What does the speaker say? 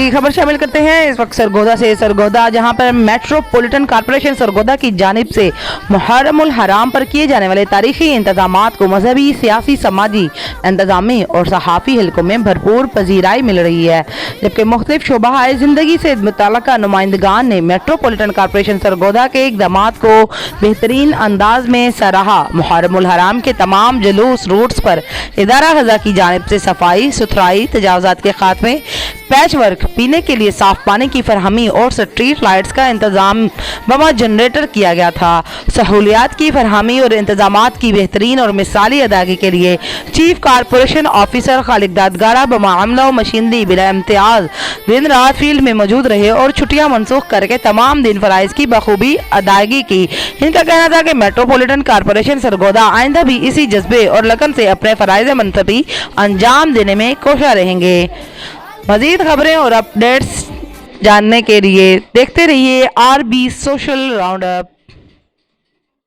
की खबर शामिल करते हैं इस वक्त सरगोदा से। सरगोदा जहां पर मेट्रोपॉलिटन कॉर्पोरेशन सरगोदा की जानिब से मुहर्रमुल हराम पर किए जाने वाले तारीखी इंतजामात को मजहबी, सियासी, समाजी, इंतजामी और सहाफ़ी हलकों में भरपूर पजीराई मिल रही है, जबकि मुख्तलिफ शोबाए ज़िंदगी से मुतल्लका नुमाइंदगान ने मेट्रोपॉलिटन कॉर्पोरेशन सरगोदा के इक़दामात को बेहतरीन अंदाज में सराहा। मुहर्रमुल हराम के तमाम जुलूस रूट्स पर इदारा ग़ज़ा की जानिब से सफाई सुथराई, तजावुज़ात के खात्मे, पैच वर्क, पीने के लिए साफ पानी की फरहमी और स्ट्रीट लाइट्स का इंतजाम बमा जनरेटर किया गया था। सहूलियात की फरहमी और इंतजामात की बेहतरीन और मिसाली अदायगी के लिए चीफ कारपोरेशन ऑफिसर खालिद दादगारा बमा अमला व मशीनरी बिला इम्तियाज दिन रात फील्ड में मौजूद रहे और छुट्टियां मनसूख करके तमाम दिन फराइज की बखूबी अदायगी की। इनका कहना था कि मेट्रोपॉलिटन कारपोरेशन सरगोदा आइंदा भी इसी जज्बे और लगन से अपने फराइज मनसबी अंजाम देने में कोशिश रहेंगे। मज़ीद खबरें और अपडेट्स जानने के लिए देखते रहिए RB सोशल राउंड अप।